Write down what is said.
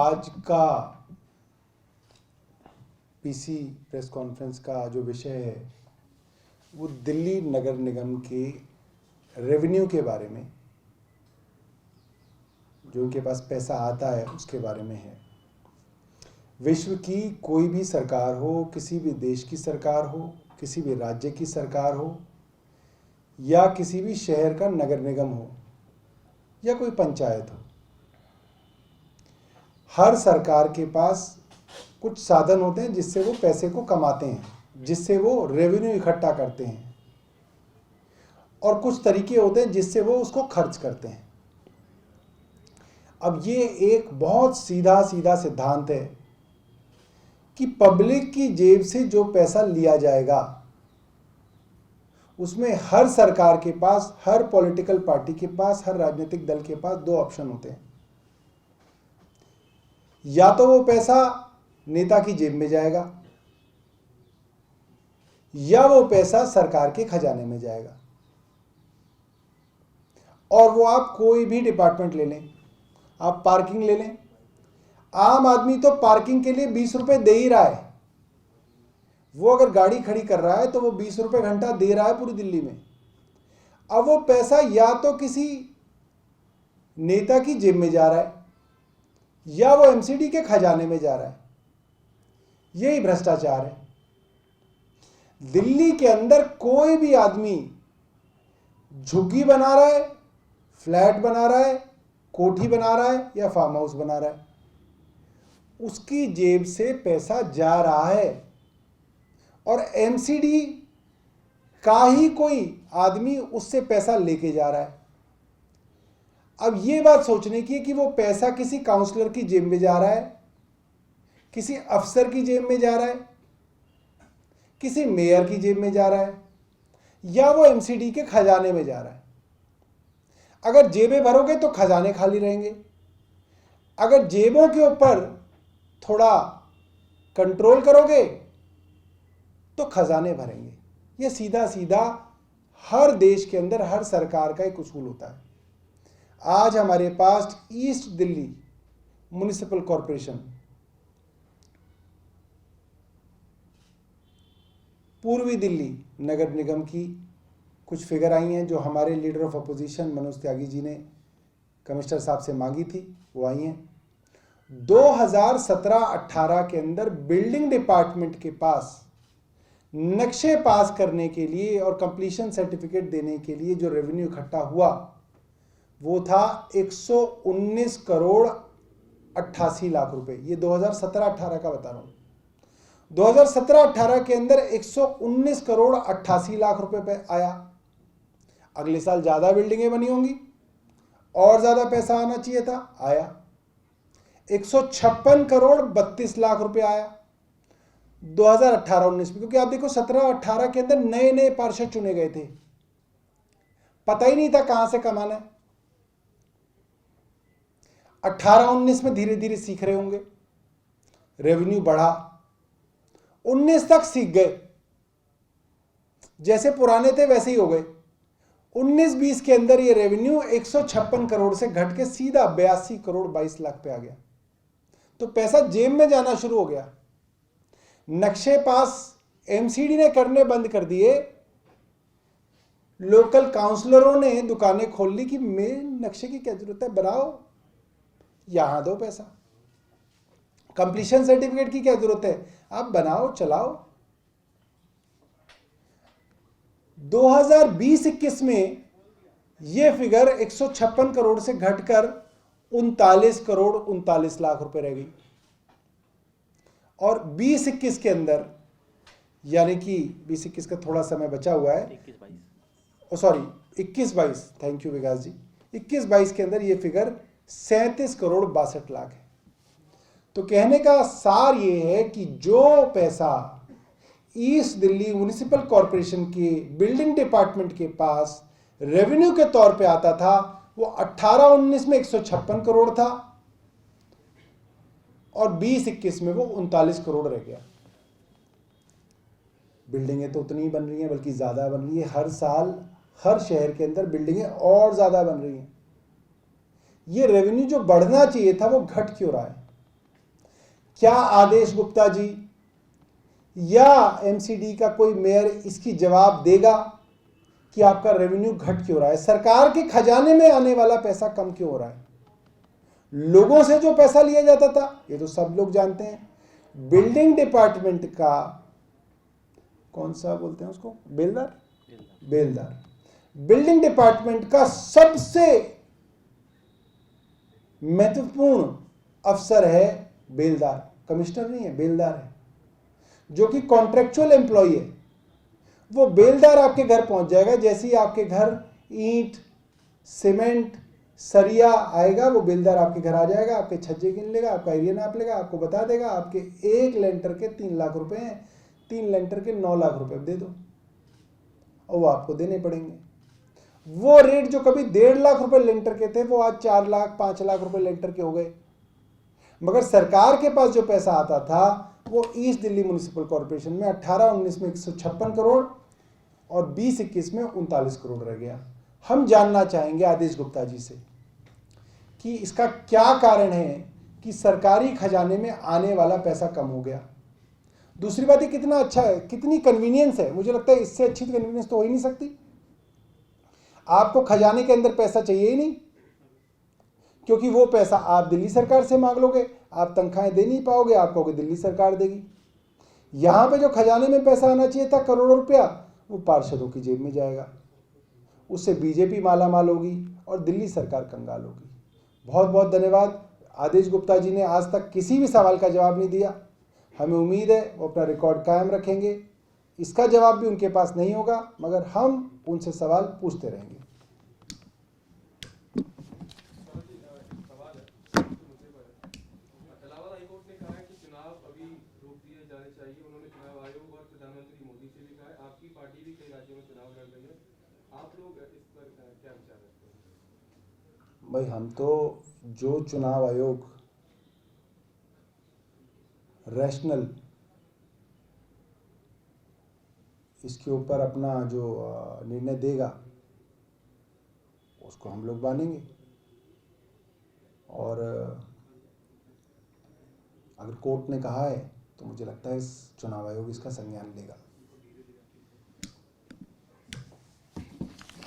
आज का PC press conference का जो विषय है वो दिल्ली नगर निगम के रेवेन्यू के बारे में, जो उनके पास पैसा आता है उसके बारे में है। विश्व की कोई भी सरकार हो, किसी भी देश की सरकार हो, किसी भी राज्य की सरकार हो, या किसी भी शहर का नगर निगम हो या कोई पंचायत हो, हर सरकार के पास कुछ साधन होते हैं जिससे वो पैसे को कमाते हैं, जिससे वो रेवेन्यू इकट्ठा करते हैं, और कुछ तरीके होते हैं जिससे वो उसको खर्च करते हैं। अब ये एक बहुत सीधा सीधा सिद्धांत है कि पब्लिक की जेब से जो पैसा लिया जाएगा उसमें हर सरकार के पास, हर पॉलिटिकल पार्टी के पास, हर राजनीतिक दल के पास दो ऑप्शन होते हैं। या तो वो पैसा नेता की जेब में जाएगा या वो पैसा सरकार के खजाने में जाएगा। और वो आप कोई भी डिपार्टमेंट ले लें, आप पार्किंग ले लें, आम आदमी तो पार्किंग के लिए 20 रुपए दे ही रहा है। वो अगर गाड़ी खड़ी कर रहा है तो वो 20 रुपए घंटा दे रहा है पूरी दिल्ली में। अब वो पैसा या तो किसी नेता की जेब में जा रहा है या वो एमसीडी के खजाने में जा रहा है। यही भ्रष्टाचार है। दिल्ली के अंदर कोई भी आदमी झुग्गी बना रहा है, फ्लैट बना रहा है, कोठी बना रहा है या फार्म हाउस बना रहा है, उसकी जेब से पैसा जा रहा है। और एमसीडी का ही कोई आदमी उससे पैसा लेके जा रहा है। अब ये बात सोचने की है कि वो पैसा किसी काउंसलर की जेब में जा रहा है, किसी अफसर की जेब में जा रहा है, किसी मेयर की जेब में जा रहा है, या वो एमसीडी के खजाने में जा रहा है। अगर जेबें भरोगे तो खजाने खाली रहेंगे। अगर जेबों के ऊपर थोड़ा कंट्रोल करोगे तो खजाने भरेंगे। ये सीधा सीधा हर देश के अंदर हर सरकार का एक उसूल होता है। आज हमारे पास ईस्ट दिल्ली म्युनिसिपल कॉरपोरेशन, पूर्वी दिल्ली नगर निगम की कुछ फिगर आई हैं जो हमारे leader of opposition Manoj Tyagi ji ने कमिश्नर साहब से मांगी थी, वो आई हैं। 2017-18 के अंदर बिल्डिंग डिपार्टमेंट के पास नक्शे पास करने के लिए और कंप्लीशन सर्टिफिकेट देने के लिए जो रेवेन्यू इकट्ठा हुआ वो था 119 करोड़ 88 लाख रुपए। ये 2017-18 का बता रहा हूं। 2017-18 के अंदर 119 करोड़ 88 लाख रुपए पे आया। अगले साल ज्यादा बिल्डिंगें बनी होंगी और ज्यादा पैसा आना चाहिए था, आया। 156 करोड़ 32 लाख रुपए आया 2018-19 में। क्योंकि आप देखो 17-18 के अंदर नए नए पार्षद चुने गए थे, पता ही नहीं था कहां से कमाना है। 18-19 में धीरे धीरे सीख रहे होंगे, रेवेन्यू बढ़ा, 19 तक सीख गए, जैसे पुराने थे वैसे ही हो गए। 19-20 के अंदर ये रेवेन्यू 156 करोड़ से घट के सीधा 82 करोड़ 22 लाख पे आ गया। तो पैसा जेब में जाना शुरू हो गया। नक्शे पास एमसीडी ने करने बंद कर दिए, लोकल काउंसलरों ने दुकानें खोल ली कि मेरे नक्शे की क्या जरूरत है, बनाओ, यहां दो पैसा। कंप्लीशन सर्टिफिकेट की क्या जरूरत है, आप बनाओ, चलाओ। 2020-21 में यह फिगर 156 करोड़ से घटकर 39 करोड़ 39 लाख रुपए रह गई। और 20-21 के अंदर, यानी कि 20-21 का थोड़ा समय बचा हुआ है, 21-22, थैंक यू विकास जी, 21-22 के अंदर यह फिगर 37 करोड़ 62 लाख है। तो कहने का सार यह है कि जो पैसा ईस्ट दिल्ली म्युनिसिपल कॉरपोरेशन के बिल्डिंग डिपार्टमेंट के पास रेवेन्यू के तौर पे आता था वो 18-19 में 156 करोड़ था और 20-21 में वो 39 करोड़ रह गया। बिल्डिंगें तो उतनी ही बन रही हैं, बल्कि ज्यादा बन रही है। हर साल हर शहर के अंदर बिल्डिंगें और ज्यादा बन रही हैं। ये रेवेन्यू जो बढ़ना चाहिए था वो घट क्यों रहा है? क्या आदेश गुप्ता जी या एमसीडी का कोई मेयर इसकी जवाब देगा कि आपका रेवेन्यू घट क्यों रहा है? सरकार के खजाने में आने वाला पैसा कम क्यों हो रहा है? लोगों से जो पैसा लिया जाता था ये तो सब लोग जानते हैं। बिल्डिंग डिपार्टमेंट का कौन सा बोलते हैं उसको, बेलदार बिल्डिंग डिपार्टमेंट का सबसे महत्वपूर्ण अफसर है बेलदार, कमिश्नर नहीं है, बेलदार है, जो कि कॉन्ट्रेक्चुअल एम्प्लॉय है। वो बेलदार आपके घर पहुंच जाएगा, जैसे ही आपके घर ईंट सीमेंट सरिया आएगा, वो बेलदार आपके घर आ जाएगा, आपके छज्जे गिन लेगा, आपका एरिया नाप लेगा, आपको बता देगा आपके एक लेंटर के 3 लाख रुपए हैं, 3 लेंटर के 9 लाख रुपए दे दो, और वो आपको देने पड़ेंगे। वो रेट जो कभी 1.5 लाख रुपए लेंटर के थे वो आज 4 लाख 5 लाख रुपए लेंटर के हो गए। मगर सरकार के पास जो पैसा आता था वो ईस्ट दिल्ली म्युनिसिपल कॉर्पोरेशन में 18-19 में 156 करोड़ और 20-21 में 39 करोड़ रह गया। हम जानना चाहेंगे आदेश गुप्ता जी से कि इसका क्या कारण है कि सरकारी खजाने में आने वाला पैसा कम हो गया। दूसरी बात, ये कितना अच्छा है, कितनी कन्वीनियंस है। मुझे लगता है इससे अच्छी कन्वीनियंस तो हो ही नहीं सकती। आपको खजाने के अंदर पैसा चाहिए ही नहीं, क्योंकि वो पैसा आप दिल्ली सरकार से मांग लोगे, आप तनख्वाहें दे नहीं पाओगे, आप कहोगे दिल्ली सरकार देगी। यहां पे जो खजाने में पैसा आना चाहिए था करोड़ों रुपया, वो पार्षदों की जेब में जाएगा, उससे बीजेपी मालामाल होगी और दिल्ली सरकार कंगाल होगी। बहुत बहुत धन्यवाद। आदेश गुप्ता जी ने आज तक किसी भी सवाल का जवाब नहीं दिया। हमें उम्मीद है वो अपना रिकॉर्ड कायम रखेंगे। इसका जवाब भी उनके पास नहीं होगा, मगर हम उनसे सवाल पूछते रहेंगे। भाई, हम तो जो चुनाव आयोग रैशनल इसके ऊपर अपना जो निर्णय देगा उसको हम लोग मानेंगे, और अगर कोर्ट ने कहा है तो मुझे लगता है इस चुनाव आयोग इसका संज्ञान लेगा।